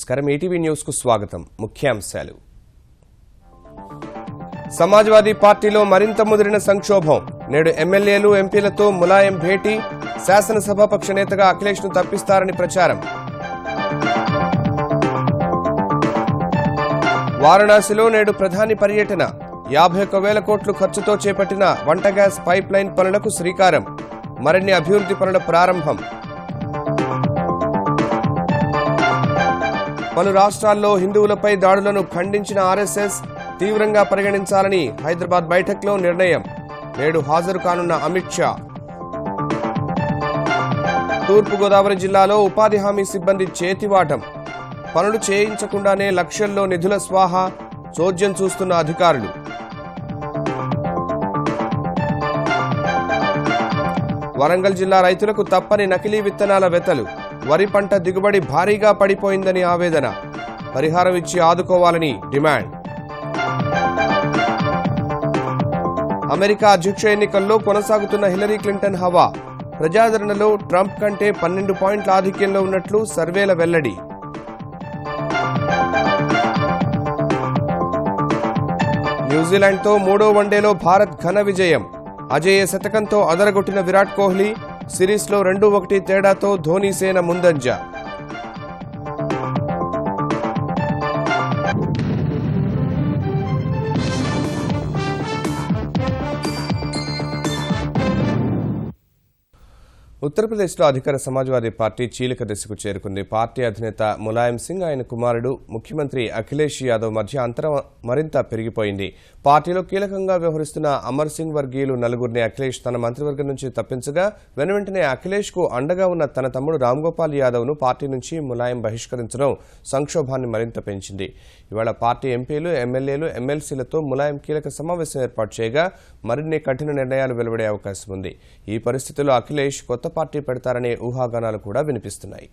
నమస్కారం ETV news కు స్వాగతం. ముఖ్యాంశాలు. సమాజ్వాదీ పార్టీలో మరింత ముదిరిన సంక్షోభం. నేడు ఎమ్మెల్యేలు ఎంపీలతో ములాయం భేటీ. శాసనసభాపక్ష నేతగా అఖిలేష్ ను తప్పిస్తారని ప్రచారం. వారణాసిలో నేడు ప్రధాని పర్యటన. 51,000 కోట్లు ఖర్చుతో చేపట్టిన వంట గ్యాస్ పైప్ లైన్ పనులకు శ్రీకారం. మరిన్ని అభివృద్ధి పనుల ప్రారంభం. పలు రాష్ట్రాల్లో హిందువులపై దాడులను ఖండించిన ఆర్ఎస్ఎస్ తీవ్రంగా పరిగణించాలని హైదరాబాద్ బైఠక్లో నిర్ణయం. నేడు హాజరు కానున్న అమిత్ షా. తూర్పుగోదావరి జిల్లాలో ఉపాధి హామీ సిబ్బంది చేతివాటం. పనులు చేయించకుండానే లక్షల్లో నిధుల స్వాహా. చోద్యం చూస్తున్న అధికారులు. వరంగల్ జిల్లా రైతులకు తప్పని నకిలీ విత్తనాల వెతలు. వరి పంట దిగుబడి భారీగా పడిపోయిందని ఆవేదన. పరిహారం ఇచ్చి ఆదుకోవాలని డిమాండ్. అమెరికా అధ్యక్ష ఎన్నికల్లో కొనసాగుతున్న హిల్లరీ క్లింటన్ హవా. ప్రజాదరణలో ట్రంప్ కంటే 12 పాయింట్ల ఆధిక్యంలో ఉన్నట్లు సర్వేల వెల్లడి. న్యూజిలాండ్తో 3వ వన్డేలో భారత్ ఘన విజయం. అజేయ శతకంతో అదరగొట్టిన విరాట్ కోహ్లీ. సిరీస్లో 2-1 తేడాతో ధోనీ సేన ముందంజ. ఉత్తరప్రదేశ్లో అధికార సమాజ్వాదీ పార్టీ చీలిక దశకు చేరుకుంది. పార్టీ అధినేత ములాయం సింగ్, ఆయన కుమారుడు ముఖ్యమంత్రి అఖిలేష్ యాదవ్ మధ్య అంతరం మరింత పెరిగిపోయింది. పార్టీలో కీలకంగా వ్యవహరిస్తున్న అమర్ సింగ్ వర్గీయులు నలుగురిని అఖిలేష్ తన మంత్రివర్గం నుంచి తప్పించగా వెనువెంటనే అఖిలేష్ కు అండగా ఉన్న తన తమ్ముడు రామ్గోపాల్ యాదవ్ ను పార్టీ నుంచి ములాయం బహిష్కరించడం సంక్షోభాన్ని మరింత పెంచింది. ఇవాళ పార్టీ ఎంపీలు, ఎమ్మెల్యేలు, ఎమ్మెల్సీలతో ములాయం కీలక సమావేశం ఏర్పాటు చేయగా మరిన్ని కఠిన నిర్ణయాలు వెలువడే అవకాశం ఉంది. ఈ పరిస్థితుల్లో అఖిలేష్ కొత్త పార్టీ పెడతారనే ఊహాగానాలు కూడా వినిపిస్తున్నాయి.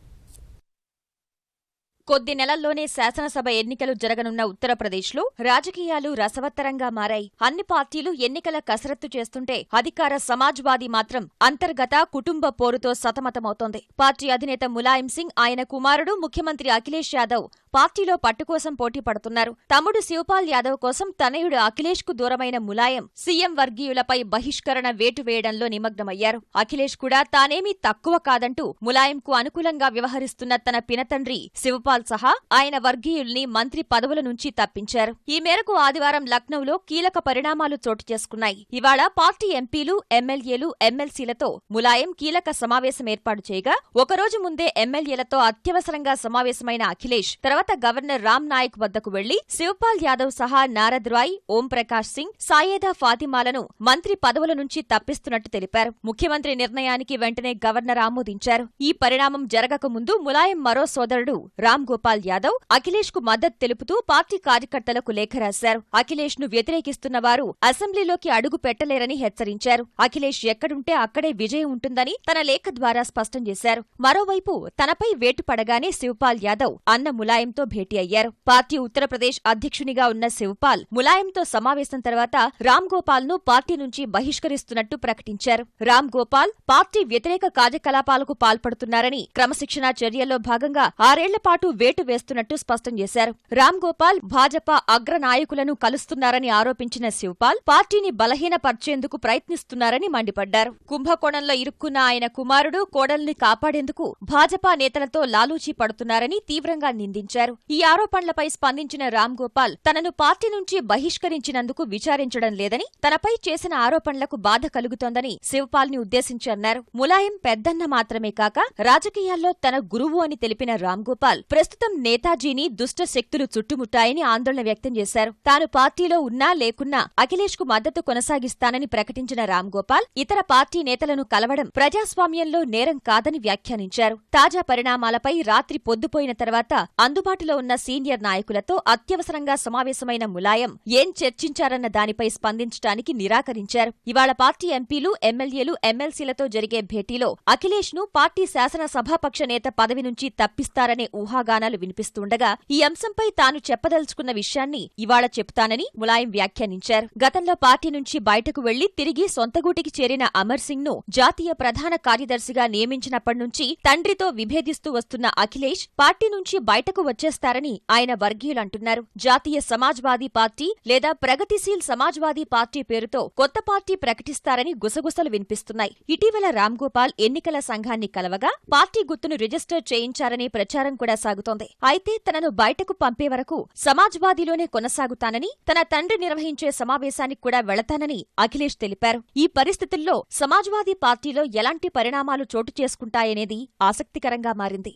కొద్ది నెలల్లోనే శాసనసభ ఎన్నికలు జరగనున్న ఉత్తరప్రదేశ్లో రాజకీయాలు రసవత్తరంగా మారాయి. అన్ని పార్టీలు ఎన్నికల కసరత్తు చేస్తుంటే అధికార సమాజ్వాదీ మాత్రం అంతర్గత కుటుంబ పోరుతో సతమతమవుతోంది. పార్టీ అధినేత ములాయం సింగ్, ఆయన కుమారుడు ముఖ్యమంత్రి అఖిలేష్ యాదవ్ పార్టీలో పట్టుకోసం పోటీ పడుతున్నారు. తమ్ముడు శివపాల్ యాదవ్ కోసం తనయుడు అఖిలేష్ కు దూరమైన ములాయం సీఎం వర్గీయులపై బహిష్కరణ వేటు వేయడంలో నిమగ్నమయ్యారు. అఖిలేష్ కూడా తానేమీ తక్కువ కాదంటూ ములాయంకు అనుకూలంగా వ్యవహరిస్తున్న తన పినతండ్రి శివపాల్ సహా ఆయన వర్గీయుల్ని మంత్రి పదవుల నుంచి తప్పించారు. ఈ మేరకు ఆదివారం లక్నోలో కీలక పరిణామాలు చోటు చేసుకున్నాయి. ఇవాళ పార్టీ ఎంపీలు, ఎమ్మెల్యేలు, ఎమ్మెల్సీలతో ములాయం కీలక సమావేశం ఏర్పాటు చేయగా ఒకరోజు ముందే ఎమ్మెల్యేలతో అత్యవసరంగా సమావేశమైన అఖిలేష్ తర్వాత గవర్నర్ రామ్ నాయక్ వద్దకు వెళ్లి శివపాల్ యాదవ్ సహా నారద్ రాయ్, ఓంప్రకాష్ సింగ్, సాయేదా ఫాతిమాలను మంత్రి పదవుల నుంచి తప్పిస్తున్నట్టు తెలిపారు. ముఖ్యమంత్రి నిర్ణయానికి వెంటనే గవర్నర్ ఆమోదించారు. ఈ పరిణామం జరగకముందు ములాయం మరో సోదరుడు రామ్ గోపాల్ యాదవ్ అఖిలేష్ కు మద్దతు తెలుపుతూ పార్టీ కార్యకర్తలకు లేఖ రాశారు. అఖిలేష్ ను వ్యతిరేకిస్తున్న వారు అసెంబ్లీలోకి అడుగు పెట్టలేరని హెచ్చరించారు. అఖిలేష్ ఎక్కడుంటే అక్కడే విజయం ఉంటుందని తన లేఖ ద్వారా స్పష్టం చేశారు. మరోవైపు తనపై వేటు పడగానే శివపాల్ యాదవ్ అన్న ములాయంతో భేటీ అయ్యారు. పార్టీ ఉత్తరప్రదేశ్ అధ్యక్షునిగా ఉన్న శివపాల్ ములాయంతో సమావేశం తర్వాత రామ్ గోపాల్ ను పార్టీ నుంచి బహిష్కరిస్తున్నట్టు ప్రకటించారు. రామ్ గోపాల్ పార్టీ వ్యతిరేక కార్యకలాపాలకు పాల్పడుతున్నారని, క్రమశిక్షణా చర్యల్లో భాగంగా 6 ఏళ్ల పాటు వేటు వేస్తున్నట్టు స్పష్టం చేశారు. రామ్ గోపాల్ భాజపా అగ్రనాయకులను కలుస్తున్నారని ఆరోపించిన శివపాల్ పార్టీని బలహీనపర్చేందుకు ప్రయత్నిస్తున్నారని మండిపడ్డారు. కుంభకోణంలో ఇరుక్కున్న ఆయన కుమారుడు, కోడల్ని కాపాడేందుకు భాజపా నేతలతో లాలూచీ పడుతున్నారని తీవ్రంగా నిందించారు. ఈ ఆరోపణలపై స్పందించిన రామ్ గోపాల్ తనను పార్టీ నుంచి బహిష్కరించినందుకు విచారించడం లేదని, తనపై చేసిన ఆరోపణలకు బాధ కలుగుతోందని శివపాల్ ని ఉద్దేశించి అన్నారు. ములాయం పెద్దన్న మాత్రమే కాక రాజకీయాల్లో తన గురువు అని తెలిపిన రామ్ గోపాల్ ప్రస్తుతం నేతాజీని దుష్ట శక్తులు చుట్టుముట్టాయని ఆందోళన వ్యక్తం చేశారు. తాను పార్టీలో ఉన్నా లేకున్నా అఖిలేష్ కు మద్దతు కొనసాగిస్తానని ప్రకటించిన రామ్ గోపాల్ ఇతర పార్టీ నేతలను కలవడం ప్రజాస్వామ్యంలో నేరం కాదని వ్యాఖ్యానించారు. తాజా పరిణామాలపై రాత్రి పొద్దుపోయిన తర్వాత అందుబాటులో ఉన్న సీనియర్ నాయకులతో అత్యవసరంగా సమావేశమైన ములాయం ఏం చర్చించారన్న దానిపై స్పందించడానికి నిరాకరించారు. ఇవాళ పార్టీ ఎంపీలు, ఎమ్మెల్యేలు, ఎమ్మెల్సీలతో జరిగే భేటీలో అఖిలేష్ ను పార్టీ శాసనసభాపక్ష నేత పదవి నుంచి తప్పిస్తారనే ఊహాగానాలు వినిపిస్తుండగా ఈ అంశంపై తాను చెప్పదలుచుకున్న విషయాన్ని ఇవాళ చెప్తానని ములాయం వ్యాఖ్యానించారు. గతంలో పార్టీ నుంచి బయటకు వెళ్లి తిరిగి సొంతగూటికి చేరిన అమర్ సింగ్ ను జాతీయ ప్రధాన కార్యదర్శిగా నియమించినప్పటి నుంచి తండ్రితో విభేదిస్తూ వస్తున్న అఖిలేష్ పార్టీ నుంచి బయటకు వచ్చే మార్చేస్తారని ఆయన వర్గీయులంటున్నారు. జాతీయ సమాజ్వాదీ పార్టీ లేదా ప్రగతిశీల్ సమాజ్వాదీ పార్టీ పేరుతో కొత్త పార్టీ ప్రకటిస్తారని గుసగుసలు వినిపిస్తున్నాయి. ఇటీవల రామ్ గోపాల్ ఎన్నికల సంఘాన్ని కలవగా పార్టీ గుర్తును రిజిస్టర్ చేయించారనే ప్రచారం కూడా సాగుతోంది. అయితే తనను బయటకు పంపే వరకు సమాజ్వాదీలోనే కొనసాగుతానని, తన తండ్రి నిర్వహించే సమావేశానికి కూడా వెళతానని అఖిలేష్ తెలిపారు. ఈ పరిస్థితుల్లో సమాజ్వాదీ పార్టీలో ఎలాంటి పరిణామాలు చోటు చేసుకుంటాయనేది ఆసక్తికరంగా మారింది.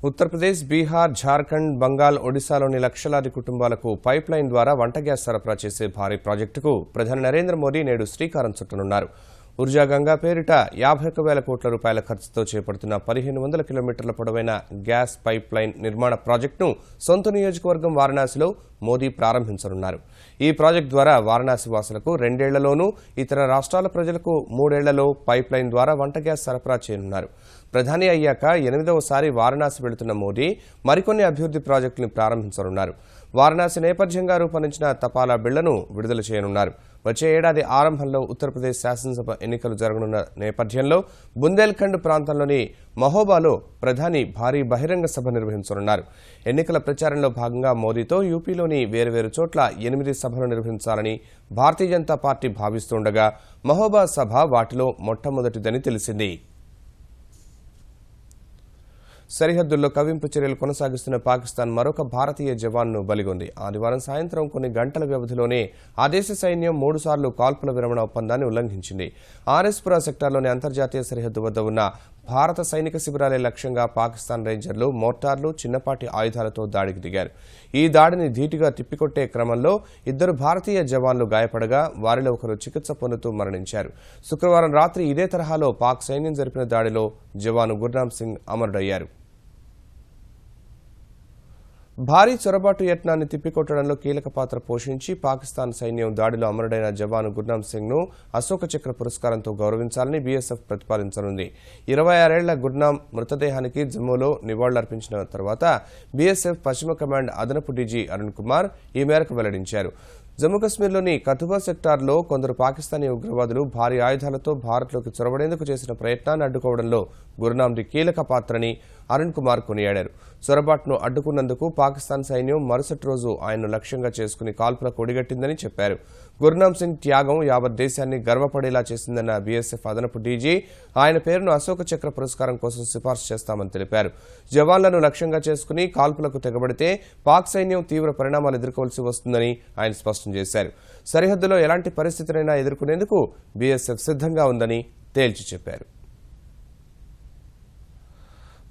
ఉత్తరప్రదేశ్, బీహార్, ఝార్ఖండ్, బంగాల్, ఒడిశాలోని లక్షలాది కుటుంబాలకు పైప్ లైన్ ద్వారా వంట గ్యాస్ సరఫరా చేసే భారీ ప్రాజెక్టుకు ప్రధాని నరేంద్ర మోదీ నేడు శ్రీకారం చుట్టనున్నారు. ఊర్జా గంగా పేరిట 51,000 కోట్ల రూపాయల ఖర్చుతో చేపడుతున్న 1500 కిలోమీటర్ల పొడవైన గ్యాస్ పైప్ లైన్ నిర్మాణ ప్రాజెక్టును సొంత నియోజకవర్గం వారణాసిలో మోదీ ప్రారంభించనున్నారు. ఈ ప్రాజెక్టు ద్వారా వారణాసి వాసులకు 2 ఏళ్లలోనూ, ఇతర రాష్ట్రాల ప్రజలకు 3 ఏళ్లలో పైప్ లైన్ ద్వారా వంట గ్యాస్ సరఫరా చేయనున్నారు. ప్రధాని అయ్యాక 8వసారి వారణాసి వెళుతున్న మోదీ మరికొన్ని అభివృద్ది ప్రాజెక్టులను ప్రారంభించనున్నారు. వారణాసి నేపథ్యంగా రూపొందించిన తపాలా బిళ్లను విడుదల చేయనున్నారు. వచ్చే ఏడాది ఆరంభంలో ఉత్తరప్రదేశ్ శాసనసభ ఎన్నికలు జరగనున్న నేపథ్యంలో బుందేల్ఖండ్ ప్రాంతంలోని మహోబాలో ప్రధాని భారీ బహిరంగ సభ నిర్వహించనున్నారు. ఎన్నికల ప్రచారంలో భాగంగా మోదీతో యూపీలోని వేర్వేరు చోట్ల 8 సభలు నిర్వహించాలని భారతీయ జనతా పార్టీ భావిస్తుండగా మహోబా సభ వాటిలో మొట్టమొదటిదని తెలిసింది. సరిహద్దుల్లో కవ్వింపు చర్యలు కొనసాగిస్తున్న పాకిస్తాన్ మరొక భారతీయ జవాన్ను బలిగొంది. ఆదివారం సాయంత్రం కొన్ని గంటల వ్యవధిలోనే ఆ దేశ సైన్యం 3 సార్లు కాల్పుల విరమణ ఒప్పందాన్ని ఉల్లంఘించింది. ఆర్ఎస్పురా సెక్టార్లోని అంతర్జాతీయ సరిహద్దు వద్ద ఉన్న భారత సైనిక శిబిరాలే లక్ష్యంగా పాకిస్తాన్ రేంజర్లు మోర్టార్లు, చిన్నపాటి ఆయుధాలతో దాడికి దిగారు. ఈ దాడిని ధీటుగా తిప్పికొట్టే క్రమంలో 2 భారతీయ జవాన్లు గాయపడగా వారిలో ఒకరు చికిత్స పొందుతూ మరణించారు. శుక్రవారం రాత్రి ఇదే తరహాలో పాక్ సైన్యం జరిపిన దాడిలో జవాను గుర్నామ్ సింగ్ అమరుడయ్యారు. భారీ చొరబాటు యత్నాన్ని తిప్పికొట్టడంలో కీలక పాత్ర పోషించి పాకిస్తాన్ సైన్యం దాడిలో అమరుడైన జవాను గుర్నామ్ సింగ్ ను అశోక చక్ర పురస్కారంతో గౌరవించాలని బీఎస్ఎఫ్ ప్రతిపాదించనుంది. 26 ఏళ్ల గుర్నామ్ మృతదేహానికి జమ్మూలో నివాళులర్పించిన తర్వాత బీఎస్ఎఫ్ పశ్చిమ కమాండ్ అదనపు డీజీ అరుణ్ కుమార్ ఈ మేరకు వెల్లడించారు. జమ్మూ కశ్మీర్లోని కథుబా సెక్టార్లో కొందరు పాకిస్తానీ ఉగ్రవాదులు భారీ ఆయుధాలతో భారత్లోకి చొరబడేందుకు చేసిన ప్రయత్నాన్ని అడ్డుకోవడంలో గుర్నామ్ది కీలక పాత్రని అరుణ్ కుమార్ కొనియాడారు. చొరబాటును అడ్డుకున్నందుకు పాకిస్తాన్ సైన్యం మరుసటి రోజు ఆయన్ను లక్ష్యంగా చేసుకుని కాల్పులకు ఒడిగట్టిందని చెప్పారు. గుర్నామ్ సింగ్ త్యాగం యావత్ దేశాన్ని గర్వపడేలా చేసిందన్న బీఎస్ఎఫ్ అదనపు డీజీ ఆయన పేరును అశోక చక్ర పురస్కారం కోసం సిఫార్సు చేస్తామని తెలిపారు. జవాన్లను లక్ష్యంగా చేసుకుని కాల్పులకు తెగబడితే పాక్ సైన్యం తీవ్ర పరిణామాలు ఎదుర్కోవాల్సి వస్తుందని ఆయన స్పష్టం చేశారు. సరిహద్దులో ఎలాంటి పరిస్థితినైనా ఎదుర్కొనేందుకు బీఎస్ఎఫ్ సిద్ధంగా ఉందని తేల్చి చెప్పారు.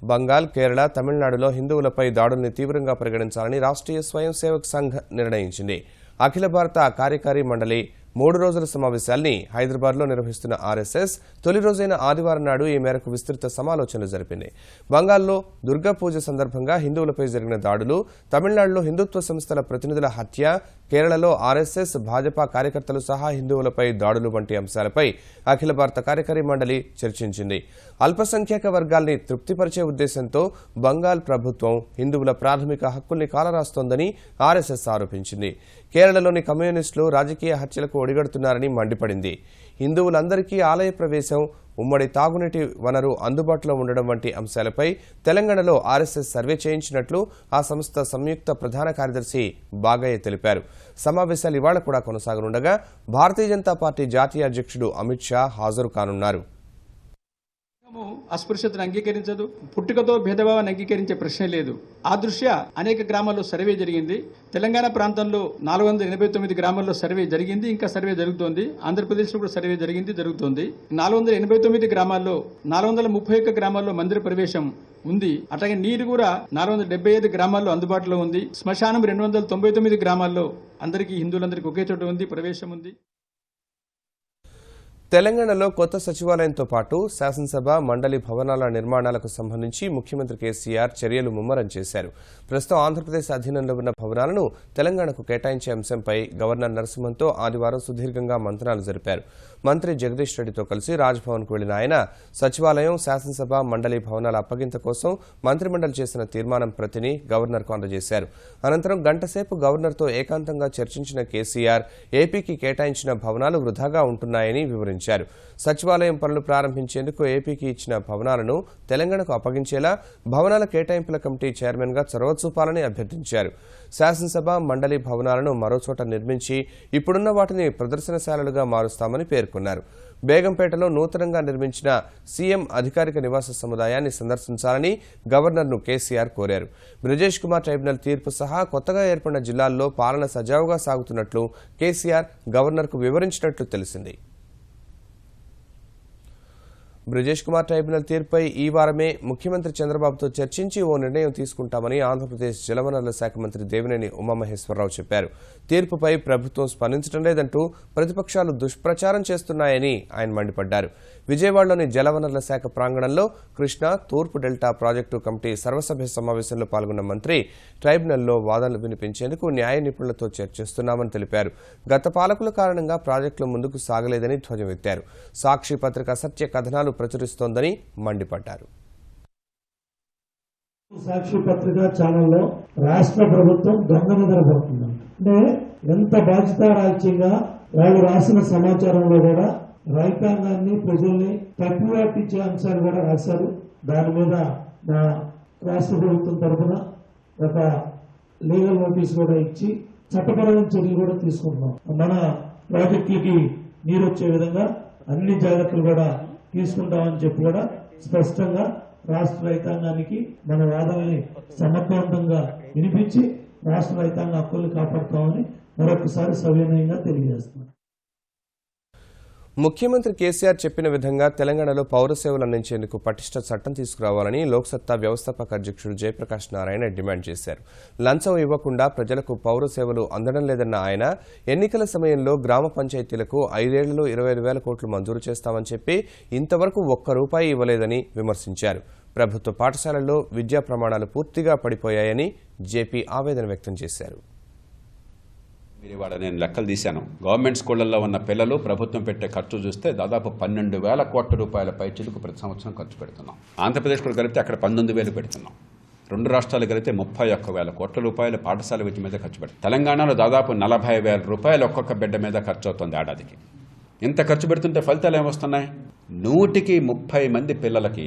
బంగాల్, కేరళ, తమిళనాడులో హిందువులపై దాడుల్ని తీవ్రంగా పరిగణించాలని రాష్ట్రీయ స్వయం సేవక్ సంఘ్ నిర్ణయించింది. అఖిల భారత కార్యకారి మండలి 3 రోజుల సమావేశాల్ని హైదరాబాద్లో నిర్వహిస్తున్న ఆర్ఎస్ఎస్ తొలి రోజైన ఆదివారం నాడు ఈ మేరకు విస్తృత సమాలోచనలు జరిపింది. బంగాల్లో దుర్గా పూజ సందర్భంగా హిందువులపై జరిగిన దాడులు, తమిళనాడులో హిందుత్వ సంస్థల ప్రతినిధుల హత్య, కేరళలో ఆర్ఎస్ఎస్, భాజపా కార్యకర్తలు సహా హిందువులపై దాడులు వంటి అంశాలపై అఖిల భారత కార్యకారి మండలి చర్చించింది. అల్పసంఖ్యాక వర్గాల్ని తృప్తిపరిచే ఉద్దేశంతో బంగాల్ ప్రభుత్వం హిందువుల ప్రాథమిక హక్కుల్ని కాలరాస్తోందని ఆర్ఎస్ఎస్ ఆరోపించింది. కేరళలోని కమ్యూనిస్టులు రాజకీయ హత్యలకు ఒడిగడుతున్నారని మండిపడింది. హిందువులందరికీ ఆలయ ప్రవేశం, ఉమ్మడి తాగునీటి వనరు అందుబాటులో ఉండడం వంటి అంశాలపై తెలంగాణలో ఆర్ఎస్ఎస్ సర్వే చేయించినట్లు ఆ సంస్థ సంయుక్త ప్రధాన కార్యదర్శి బాగయ్య తెలిపారు. సమావేశాలు ఇవాళ కూడా కొనసాగనుండగా భారతీయ జనతా పార్టీ జాతీయ అధ్యక్షుడు అమిత్ షా హాజరు కానున్నారు. అస్పృశ్యతను అంగీకరించదు, పుట్టుకతో భేదభావాన్ని అంగీకరించే ప్రశ్నే లేదు. ఆ దృష్ట్యా అనేక గ్రామాల్లో సర్వే జరిగింది. తెలంగాణ ప్రాంతంలో 489 గ్రామాల్లో సర్వే జరిగింది, ఇంకా సర్వే జరుగుతోంది. ఆంధ్రప్రదేశ్లో కూడా సర్వే జరిగింది, జరుగుతోంది. 489 గ్రామాల్లో 431 గ్రామాల్లో మందిర ప్రవేశం ఉంది. అట్లాగే నీరు కూడా 475 గ్రామాల్లో అందుబాటులో ఉంది. శ్మశానం 299 గ్రామాల్లో అందరికీ, హిందువులందరికీ ఒకే చోట ఉంది, ప్రవేశం ఉంది. తెలంగాణలో కొత్త సచివాలయంతో పాటు శాసనసభ, మండలి భవనాల నిర్మాణాలకు సంబంధించి ముఖ్యమంత్రి కేసీఆర్ చర్యలు ముమ్మరం చేశారు. ప్రస్తుతం ఆంధ్రప్రదేశ్ అధీనంలో ఉన్న భవనాలను తెలంగాణకు కేటాయించే అంశంపై గవర్నర్ నరసింహన్తో ఆదివారం సుదీర్ఘంగా మంతనాలు జరిపారు. మంత్రి జగదీష్ రెడ్డితో కలిసి రాజ్భవన్కు వెళ్లిన ఆయన సచివాలయం, శాసనసభ, మండలి భవనాల అప్పగింత కోసం మంత్రిమండలి చేసిన తీర్మానం ప్రతిని గవర్నర్కు అందజేశారు. అనంతరం గంటసేపు గవర్నర్తో ఏకాంతంగా చర్చించిన కేసీఆర్ ఏపీకి కేటాయించిన భవనాలు వృధాగా ఉంటున్నాయని వివరించారు. వివరించారు. సచివాలయం పనులు ప్రారంభించేందుకు ఏపీకి ఇచ్చిన భవనాలను తెలంగాణకు అప్పగించేలా భవనాల కేటాయింపుల కమిటీ చైర్మన్గా చొరవ చూపాలని అభ్యర్థించారు. శాసనసభ మండలి భవనాలను మరోచోట నిర్మించి ఇప్పుడున్న వాటిని ప్రదర్శనశాలలుగా మారుస్తామని పేర్కొన్నారు. బేగంపేటలో నూతనంగా నిర్మించిన సీఎం అధికారిక నివాస సముదాయాన్ని సందర్శించాలని గవర్నర్ను కేసీఆర్ కోరారు. బ్రిజేష్ కుమార్ ట్రైబ్యునల్ తీర్పు సహా కొత్తగా ఏర్పడిన జిల్లాల్లో పాలన సజావుగా సాగుతున్నట్లు కేసీఆర్ గవర్నర్కు వివరించినట్లు తెలిసింది. బ్రిజేష్ కుమార్ ట్రైబ్యునల్ తీర్పుపై ఈ వారమే ముఖ్యమంత్రి చంద్రబాబుతో చర్చించి ఓ నిర్ణయం తీసుకుంటామని ఆంధ్రప్రదేశ్ జలవనరుల శాఖ మంత్రి దేవినేని ఉమామహేశ్వరరావు చెప్పారు. తీర్పుపై ప్రభుత్వం స్పందించడం లేదంటూ ప్రతిపక్షాలు దుష్ప్రచారం చేస్తున్నాయని ఆయన మండిపడ్డారు. విజయవాడలోని జలవనరుల శాఖ ప్రాంగణంలో కృష్ణా తూర్పు డెల్టా ప్రాజెక్టు కమిటీ సర్వసభ్య సమావేశంలో పాల్గొన్న మంత్రి ట్రైబ్యునల్లో వాదనలు వినిపించేందుకు న్యాయ నిపుణులతో చర్చిస్తున్నామని తెలిపారు. గత పాలకుల కారణంగా ప్రాజెక్టులు ముందుకు సాగలేదని ధ్వజమెత్తారు. సాక్షి పత్రిక అసత్య కథనాలు ప్రచురిస్తోందని మండిపడ్డారు. సాక్షి పత్రిక ఛానల్లో రాష్ట్ర ప్రభుత్వం దొంగ నిద్రపోతుంది. అంటే ఎంత బాధ్యతారాజ్యంగా వాళ్ళు రాసిన సమాచారంలో కూడా రైతాంగాన్ని ప్రజల్ని తప్పుపట్టించే అంశాలు కూడా రాశారు. దాని మీద మా రాష్ట్ర ప్రభుత్వం తరఫున ఒక లీగల్ నోటీస్ కూడా ఇచ్చి చట్టపరమైన చర్యలు కూడా తీసుకుంటున్నాం. మన ప్రాజెక్టులకి నీరు వచ్చే విధంగా అన్ని జాగ్రత్తలు కూడా తీసుకుంటామని చెప్పి కూడా స్పష్టంగా రాష్ట్ర రైతాంగానికి మన వాదనని సమర్థవంతంగా వినిపించి రాష్ట్ర రైతాంగ హక్కుల్ని కాపాడుతామని మరొకసారి సవినయంగా తెలియజేస్తున్నాం. ముఖ్యమంత్రి కేసీఆర్ చెప్పిన విధంగా తెలంగాణలో పౌర సేవలు అందించేందుకు పటిష్ట చట్టం తీసుకురావాలని లోక్సత్తా వ్యవస్థాపక అధ్యక్షుడు జయప్రకాష్ నారాయణ డిమాండ్ చేశారు. లంచం ఇవ్వకుండా ప్రజలకు పౌర సేవలు అందడం లేదన్న ఆయన ఎన్నికల సమయంలో గ్రామ పంచాయతీలకు 5 ఏళ్లలో 25,000 కోట్లు మంజూరు చేస్తామని చెప్పి ఇంతవరకు ₹1 ఇవ్వలేదని విమర్శించారు. ప్రభుత్వ పాఠశాలల్లో విద్యా ప్రమాణాలు పూర్తిగా పడిపోయాయని జేపీ ఆవేదన వ్యక్తం చేశారు. ఇవాళ నేను లెక్కలు తీశాను. గవర్నమెంట్ స్కూళ్లలో ఉన్న పిల్లలు ప్రభుత్వం పెట్టే ఖర్చు చూస్తే దాదాపు 12,000 కోట్ల రూపాయల పైచిలకు ప్రతి సంవత్సరం ఖర్చు పెడుతున్నాం. ఆంధ్రప్రదేశ్ కూడా కలిపితే అక్కడ 19,000 పెడుతున్నాం. 2 రాష్ట్రాలు కలిపితే 31,000 కోట్ల రూపాయలు పాఠశాల విద్య మీద ఖర్చు పెడతాం. తెలంగాణలో దాదాపు 40,000 రూపాయలు ఒక్కొక్క బిడ్డ మీద ఖర్చు అవుతుంది ఏడాదికి. ఇంత ఖర్చు పెడుతుంటే ఫలితాలు ఏమొస్తున్నాయి? 130 మంది పిల్లలకి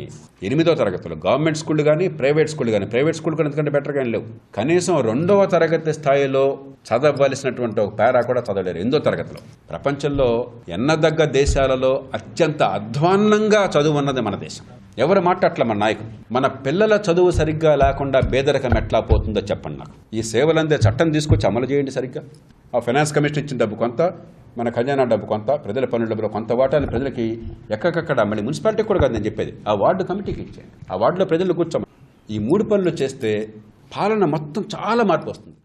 8వ తరగతిలో గవర్నమెంట్ స్కూల్ కానీ ప్రైవేట్ స్కూల్ కానీ, ప్రైవేట్ స్కూల్ కూడా ఎందుకంటే బెటర్ కానీ లేవు, కనీసం 2వ తరగతి స్థాయిలో చదవవలసినటువంటి ఒక పేరా కూడా చదవలేరు 8వ తరగతిలో. ప్రపంచంలో ఎన్నదగ్గ దేశాలలో అత్యంత అధ్వాన్నంగా చదువు ఉన్నది మన దేశం. ఎవరు మాట్లాడట్ల మన నాయకులు. మన పిల్లల చదువు సరిగ్గా లేకుండా పేదరికం ఎట్లా పోతుందో చెప్పండి నాకు. ఈ సేవలందే చట్టం తీసుకొచ్చి అమలు చేయండి సరిగ్గా. ఆ ఫైనాన్స్ కమిషన్ ఇచ్చిన డబ్బు కొంత, మన ఖజానా డబ్బు కొంత, ప్రజల పన్నుల డబ్బులో కొంత వాటాన్ని ప్రజలకి ఎక్కడెక్కడ మళ్ళీ మున్సిపాలిటీ కూడా కాదు నేను చెప్పేది, ఆ వార్డు కమిటీకి ఇచ్చేయండి. ఆ వార్డులో ప్రజలు కూర్చోమని. ఈ 3 పనులు చేస్తే పాలన మొత్తం చాలా మార్పు వస్తుంది.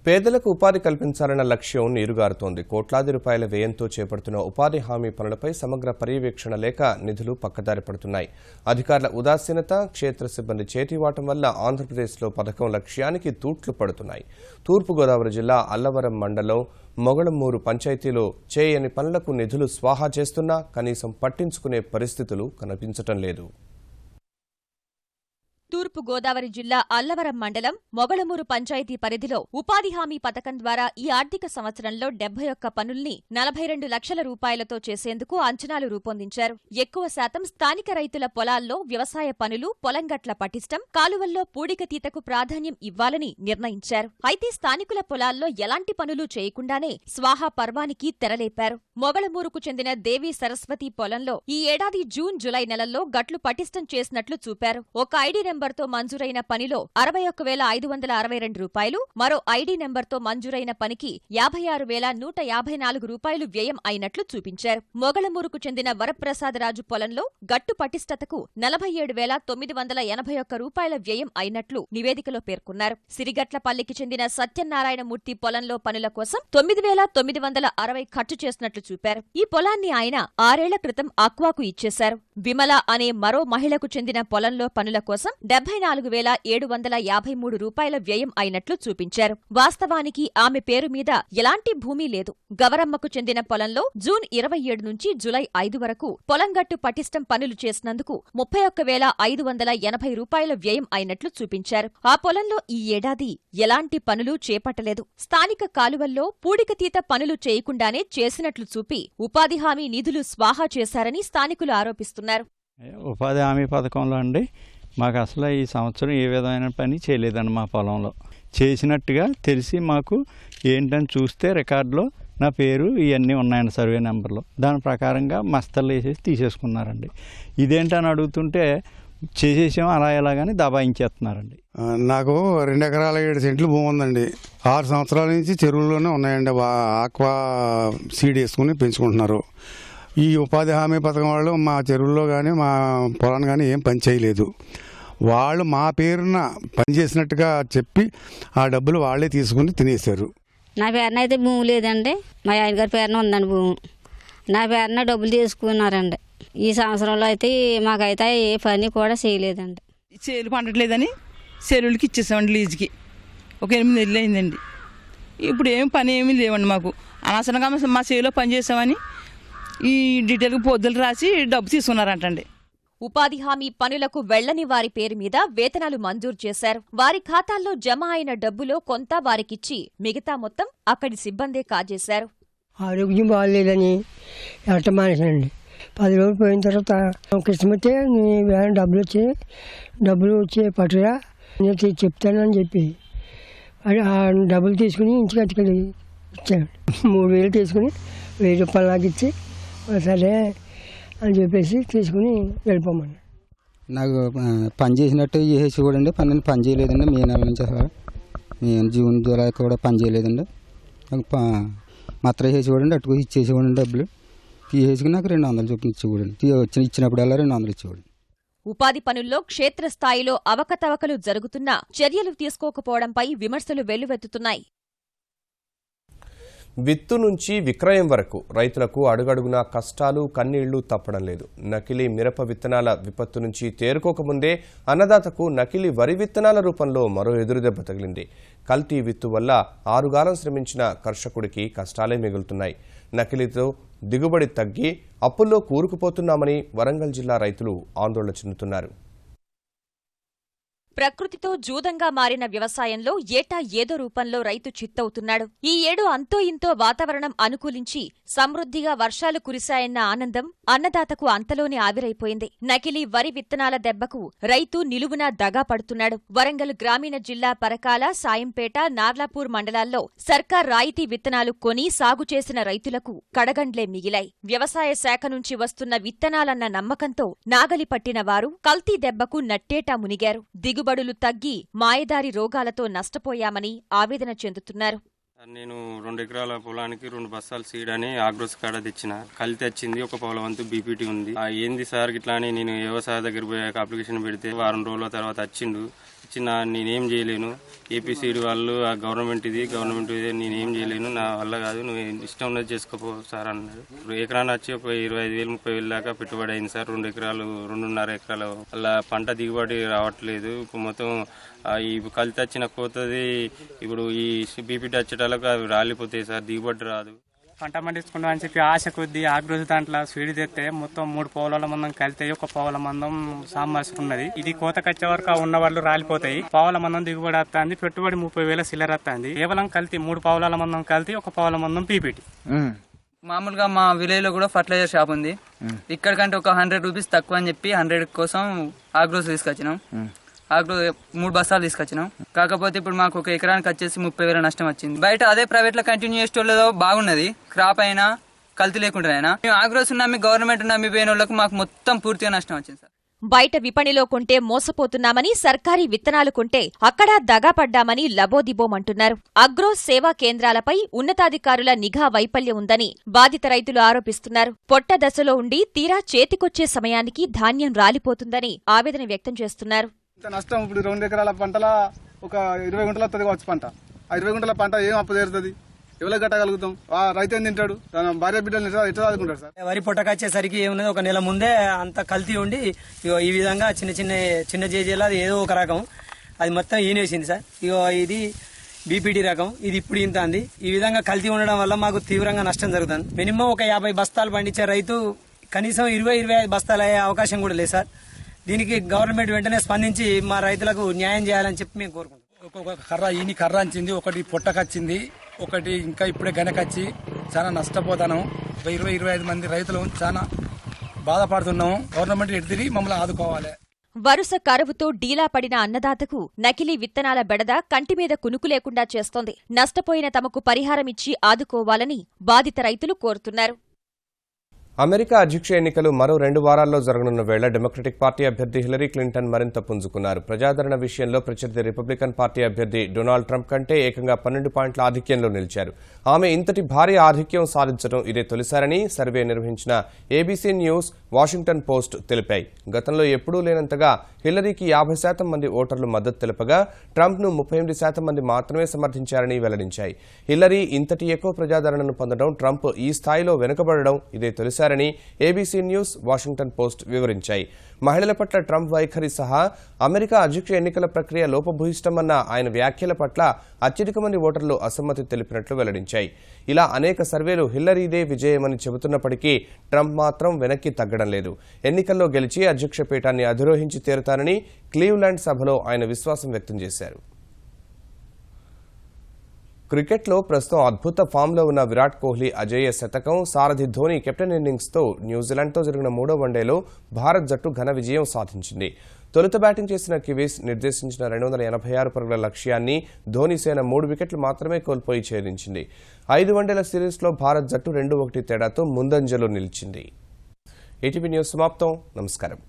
పేదలకు ఉపాధి కల్పించాలన్న లక్ష్యం నీరుగారుతోంది. కోట్లాది రూపాయల వ్యయంతో చేపడుతున్న ఉపాధి హామీ పనులపై సమగ్ర పర్యవేక్షణ లేక నిధులు పక్కదారి పడుతున్నాయి. అధికారుల ఉదాసీనత, క్షేత్ర సిబ్బంది చేతివాటం వల్ల ఆంధ్రప్రదేశ్లో పథకం లక్ష్యానికి తూట్లు పడుతున్నాయి. తూర్పుగోదావరి జిల్లా అల్లవరం మండలం మొగళమూరు పంచాయతీలో చేయని పనులకు నిధులు స్వాహా చేస్తున్నా కనీసం పట్టించుకునే పరిస్థితులు కనిపించటం లేదు. తూర్పు గోదావరి జిల్లా అల్లవరం మండలం మొగళమూరు పంచాయతీ పరిధిలో ఉపాధి హామీ పథకం ద్వారా ఈ ఆర్థిక సంవత్సరంలో 71 పనుల్ని 42 లక్షల రూపాయలతో చేసేందుకు అంచనాలు రూపొందించారు. ఎక్కువ శాతం స్థానిక రైతుల పొలాల్లో వ్యవసాయ పనులు, పొలంగట్ల పటిష్టం, కాలువల్లో పూడికతీతకు ప్రాధాన్యం ఇవ్వాలని నిర్ణయించారు. అయితే స్థానికుల పొలాల్లో ఎలాంటి పనులు చేయకుండానే స్వాహా పర్వానికి తెరలేపారు. మొగళమూరుకు చెందిన దేవి సరస్వతి పొలంలో ఈ ఏడాది జూన్, జులై నెలల్లో గట్లు పటిష్టం చేసినట్లు చూపారు. ఒక ఐడి నెంబర్తో మంజూరైన పనిలో 61,562 రూపాయలు, మరో ఐడి నెంబర్తో మంజూరైన పనికి 56,154 రూపాయలు వ్యయం అయినట్లు చూపించారు. మొగళమూరుకు చెందిన వరప్రసాదరాజు పొలంలో గట్టు పటిష్టతకు 47,981 రూపాయల వ్యయం అయినట్లు నివేదికలో పేర్కొన్నారు. సిరిగట్లపల్లికి చెందిన సత్యనారాయణమూర్తి పొలంలో పనుల కోసం 9,960 ఖర్చు చేసినట్లు చూపారు. ఈ పొలాన్ని ఆయన 6 ఏళ్ల క్రితం ఆక్వాకు ఇచ్చేశారు. విమల అనే మరో మహిళకు చెందిన పొలంలో పనుల కోసం 74,753 రూపాయల వ్యయం అయినట్లు చూపించారు. వాస్తవానికి ఆమె పేరు మీద ఎలాంటి భూమి లేదు. గవరమ్మకు చెందిన పొలంలో జూన్ 27 నుంచి జులై 5 వరకు పొలంగట్టు పటిష్టం పనులు చేసినందుకు 31,580 రూపాయల వ్యయం అయినట్లు చూపించారు. ఆ పొలంలో ఈ ఏడాది ఎలాంటి పనులు చేపట్టలేదు. స్థానిక కాలువల్లో పూడికతీత పనులు చేయకుండానే చేసినట్లు చూపి ఉపాధి హామీ నిధులు స్వాహా చేశారని స్థానికులు ఆరోపిస్తున్నారు. ఉపాధి హామీ పథకంలో అండి మాకు అసలు ఈ సంవత్సరం ఏ విధమైన పని చేయలేదండి. మా పొలంలో చేసినట్టుగా తెలిసి మాకు ఏంటని చూస్తే రికార్డులో నా పేరు ఇవన్నీ ఉన్నాయండి, సర్వే నెంబర్లో. దాని ప్రకారంగా మస్తర్లు వేసేసి తీసేసుకున్నారండి. ఇదేంటని అడుగుతుంటే చేసేసాం అలా ఎలాగని దబాయించేస్తున్నారండి. నాకు 2 ఎకరాల 7 సెంట్లు భూమి ఉందండి. 6 సంవత్సరాల నుంచి చెరువుల్లోనే ఉన్నాయండి. ఆక్వా సీడ్ వేసుకుని పెంచుకుంటున్నారు. ఈ ఉపాధి హామీ పథకం వాళ్ళు మా చెరువుల్లో కానీ మా పొలాన్ని కానీ ఏం పని చేయలేదు. వాళ్ళు మా పేరున పనిచేసినట్టుగా చెప్పి ఆ డబ్బులు వాళ్ళే తీసుకుని తినేశారు. నా పేరున అయితే భూమి లేదండి. మా ఆయన గారి పేరున ఉందండి భూమి. నా పేరున డబ్బులు తీసుకున్నారండి. ఈ సంవత్సరంలో అయితే మాకైతే ఏ పని కూడా చేయలేదండి. చేలు పండట్లేదని చెరువులకి ఇచ్చేసామండి లీజుకి. ఒక 8 నెలలు అయిందండి. ఇప్పుడు ఏం పని ఏమీ లేవండి మాకు. అనవసరంగా మా చేలో పని చేసామని ఈ డీటెయిల్గా పొద్దులు రాసి డబ్బు తీసుకున్నారంటండి. ఉపాధి హామీ పనులకు వెళ్లని వారి పేరు మీద వేతనాలు మంజూరు చేశారు. వారి ఖాతాల్లో జమ అయిన డబ్బులో కొంత వారికిచ్చి మిగతా మొత్తం అక్కడి సిబ్బందే కాజేశారు. ఆరోగ్యం బాగాలేదని ఎట్ట మానేసానండి. 10 రోజులు పోయిన తర్వాత కిస్మతే డబ్బులు వచ్చే పట్టురా నేను చెప్తానని చెప్పి ఆ డబ్బులు తీసుకుని ఇంటికి అట్టుకెళ్ళి ఇచ్చాను. 3000 తీసుకుని 1000 రూపాయలు నాకు ఇచ్చి సరే అని చెప్పేసి తీసుకుని వెళ్ళిపోమని. నాకు పని చేసినట్టు చేసి కూడా పని చేయలేదండి. మే నెల నుంచి అసలు జూన్ జూలై కూడా పని చేయలేదండి. నాకు మాత్రం చేసి కూడా అట్టుకు ఇచ్చేసేవాడి డబ్బులు తీసేసుకుని నాకు 200 చొప్పున ఇచ్చేవాడు. ఇచ్చినప్పుడల్లా 200 ఇచ్చేవాడు. ఉపాధి పనుల్లో క్షేత్రస్థాయిలో అవకతవకలు జరుగుతున్నా చర్యలు తీసుకోకపోవడంపై విమర్శలు వెల్లువెత్తుతున్నాయి. విత్తు నుంచి విక్రయం వరకు రైతులకు అడుగడుగునా కష్టాలు కన్నీళ్లు తప్పడం లేదు. నకిలీ మిరప విత్తనాల విపత్తు నుంచి తేరుకోకముందే అన్నదాతకు నకిలీ వరి విత్తనాల రూపంలో మరో ఎదురుదెబ్బ తగిలింది. కల్తీ విత్తు వల్ల 6 గాలం శ్రమించిన కర్షకుడికి కష్టాలే మిగులుతున్నాయి. నకిలీతో దిగుబడి తగ్గి అప్పుల్లో కూరుకుపోతున్నామని వరంగల్ జిల్లా రైతులు ఆందోళన చెందుతున్నారు. ప్రకృతితో జూదంగా మారిన వ్యవసాయంలో ఏటా ఏదో రూపంలో రైతు చిత్తవుతున్నాడు. ఈ ఏడు అంతో ఇంతో వాతావరణం అనుకూలించి సమృద్ధిగా వర్షాలు కురిశాయన్న ఆనందం అన్నదాతకు అంతలోనే ఆవిరైపోయింది. నకిలీ వరి విత్తనాల దెబ్బకు రైతు నిలువునా దగా పడుతున్నాడు. వరంగల్ గ్రామీణ జిల్లా పరకాల, సాయంపేట, నార్లాపూర్ మండలాల్లో సర్కార్ రాయితీ విత్తనాలు కొని సాగు చేసిన రైతులకు కడగండ్లే మిగిలాయి. వ్యవసాయ శాఖ నుంచి వస్తున్న విత్తనాలన్న నమ్మకంతో నాగలి పట్టిన వారు కల్తీ దెబ్బకు నట్టేటా మునిగారు. దిగుబడులు తగ్గి మాయదారి రోగాలతో నష్టపోయామని ఆవేదన చెందుతున్నారు. నేను 2 ఎకరాల పొలానికి 2 బస్తాలు సీడ్ అని ఆగ్రోస్ కాడ తెచ్చిన. కల్తీ వచ్చింది. ఒక పావుల వంతు బీపీటీ ఉంది. ఏంది సార్ ఇట్లా అని నేను వ్యవసాయ దగ్గర పోయి అప్లికేషన్ పెడితే వారం రోజుల తర్వాత వచ్చిండు. ఇచ్చిన నేనేం చేయలేను. ఏపీ సీడ్ వాళ్ళు ఆ గవర్నమెంట్ ఇది నేనేం చేయలేను, నా వల్ల కాదు, నువ్వు ఇష్టం ఉన్నది చేసుకోపో సార్ అన్నాడు. ఇప్పుడు ఎకరాన్ని వచ్చి ఒక 25,000 30,000 దాకా పెట్టుబడి అయింది సార్. 2 ఎకరాలు 2.5 ఎకరాలు అలా పంట దిగుబడి రావట్లేదు. ఇప్పుడు మొత్తం ఈ కల్తీ వచ్చిన పోతుంది. ఇప్పుడు ఈ బీపీటీ వచ్చేటాలకు అవి రాలిపోతాయి సార్, దిగుబడి రాదు. పంట పండించుకుంటాం అని చెప్పి ఆశ కొద్ది ఆగ్రోజు దాంట్లో స్వీడ్ తెస్తే మొత్తం 3 పావుల మందం కలితే 1 పావుల మందం సామర్చుకున్నది. ఇది కోతకొచ్చే వరకు ఉన్న వాళ్ళు రాలిపోతాయి. పావుల మందం దిగుబడి వస్తుంది. పెట్టుబడి 30,000 సిల్లర్ వస్తుంది. కేవలం కలిసి 3 పావుల మందం కలిసి 1 పావుల మందం పీపీటీ. మామూలుగా మా విలేజ్ లో కూడా ఫర్టిలైజర్ షాప్ ఉంది. ఇక్కడికంటే ఒక 100 రూపీస్ తక్కువ అని చెప్పి 100 కోసం ఆగ్రోజ్ తీసుకొచ్చినాం. ఆగ్రో 3 బస్తాలు తీసుకొచ్చినాం. కాకపోతే ఇప్పుడు మాకు ఒక ఎకరానికి వచ్చేసి 30,000 నష్టం వచ్చింది. బయట అదే ప్రైవేట్ లో కంటిన్యూ చేసేటోళ్ళలో బాగున్నది. క్రాప్ అయినా కల్తీ లేకుండా ఆగ్రోస్ నమ్మి గవర్నమెంట్ నమ్మిపోయిన వాళ్ళకు మాకు మొత్తం పూర్తిగా నష్టం వచ్చింది సార్. బయట విపణిలో కొంటే మోసపోతున్నామని, సర్కారీ విత్తనాలు కొంటే అక్కడా దగాపడ్డామని లబోదిబోమంటున్నారు. అగ్రో సేవా కేంద్రాలపై ఉన్నతాధికారుల నిఘా వైఫల్యం ఉందని బాధిత రైతులు ఆరోపిస్తున్నారు. పొట్ట దశలో ఉండి తీరా చేతికొచ్చే సమయానికి ధాన్యం రాలిపోతుందని ఆవేదన వ్యక్తం చేస్తున్నారు. నష్టం ఇప్పుడు 2 ఎకరాల పంటల ఒక 20 గుంటలు వస్తుంది కావచ్చు పంట. ఆ 20 గుంటల పంట ఏం అప్పు తీరుతుంది? ఎవరికి కట్టగలుగుతాం? ఆ రైతు ఏం తింటాడు? తన భార్య బిడ్డలు ఎట్లా చదువుకుంటాడు సార్? వరి పొట్టకొచ్చేసరికి ఏమున్నది, ఒక నెల ముందే అంత కల్తీ ఉండి ఈ విధంగా చిన్న జేజేలా అది ఏదో ఒక రకం అది మొత్తం ఈనేసింది సార్. ఇగో ఇది బీపీటీ రకం, ఇది ఇప్పుడు ఇంత అంది. ఈ విధంగా కల్తీ ఉండడం వల్ల మాకు తీవ్రంగా నష్టం జరుగుతుంది. మినిమం ఒక 50 బస్తాలు పండించే రైతు కనీసం 20-25 బస్తాలు అయ్యే అవకాశం కూడా లేదు సార్. దీనికి గవర్నమెంట్ వెంటనే స్పందించి మా రైతులకు న్యాయం చేయాలని చెప్పి మేము కోరుకుంటాం. ఒక్కొక్క కర్ర ఈని కర్ర అంచింది, ఒకటి పొట్టకొచ్చింది, ఒకటి ఇంకా ఇప్పుడే గనకొచ్చి చాలా నష్టపోతాను. 20-25 మంది రైతులు చాలా బాధపడుతున్నాము. గవర్నమెంట్ ఎడితిరి మమ్మల్ని ఆదుకోవాలి. వరుస కరువుతో డీలా పడిన అన్నదాతకు నకిలీ విత్తనాల బెడద కంటిమీద కునుకు లేకుండా చేస్తోంది. నష్టపోయిన తమకు పరిహారమిచ్చి ఆదుకోవాలని బాధిత రైతులు కోరుతున్నారు. అమెరికా అధ్యక్ష ఎన్నికలు మరో 2 వారాల్లో జరగనున్న వేళ డెమోక్రటిక్ పార్టీ అభ్యర్థి హిలరీ క్లింటన్ మరింత పుంజుకున్నారు. ప్రజాదరణ విషయంలో ప్రత్యర్థి రిపబ్లికన్ పార్టీ అభ్యర్థి డొనాల్డ్ ట్రంప్ కంటే ఏకంగా 12 పాయింట్ల ఆధిక్యంలో నిలిచారు. ఆమె ఇంతటి భారీ ఆధిక్యం సాధించడం ఇదే తొలిసారని సర్వే నిర్వహించిన ఏబీసీ న్యూస్, వాషింగ్టన్ పోస్ట్ తెలిపాయి. గతంలో ఎప్పుడూ లేనంతగా హిల్లరీకి 50% మంది ఓటర్లు మద్దతు తెలుపగా ట్రంప్ను 38% మంది మాత్రమే సమర్థించారని వెల్లడించాయి. హిల్లరీ ఇంతటి ఎక్కువ ప్రజాదరణను పొందడం, ట్రంప్ ఈ స్థాయిలో వెనుకబడడం ఇదే తొలిసారి ఏబీసీ న్యూస్, వాషింగ్టన్ పోస్ట్ వివరించాయి. మహిళల పట్ల ట్రంప్ వైఖరి సహా అమెరికా అధ్యక్ష ఎన్నికల ప్రక్రియ లోపభూయిష్టమన్న ఆయన వ్యాఖ్యల పట్ల అత్యధిక మంది ఓటర్లు అసమ్మతి తెలిపినట్లు వెల్లడించాయి. ఇలా అనేక సర్వేలు హిల్లరీదే విజయమని చెబుతున్నప్పటికీ ట్రంప్ మాత్రం వెనక్కి తగ్గడం లేదు. ఎన్నికల్లో గెలిచి అధ్యక్ష పీఠాన్ని అధిరోహించి తీరుతానని క్లీవ్లాండ్ సభలో ఆయన విశ్వాసం వ్యక్తం చేశారు. క్రికెట్లో ప్రస్తుతం అద్భుత ఫామ్లో ఉన్న విరాట్ కోహ్లీ అజేయ శతకం, సారథి ధోని కెప్టెన్ ఇన్నింగ్స్తో న్యూజిలాండ్తో జరిగిన 3వ వన్డేలో భారత్ జట్టు ఘన విజయం సాధించింది. తొలుత బ్యాటింగ్ చేసిన కివీస్ నిర్దేశించిన 286 పరుగుల లక్ష్యాన్ని ధోని సేన 3 వికెట్లు మాత్రమే కోల్పోయి ఛేదించింది. 5 వన్డేల సిరీస్లో భారత్ జట్టు 2-1 తేడాతో ముందంజలో నిలిచింది. ఈటీవీ న్యూస్ సమాప్తం. నమస్కారం.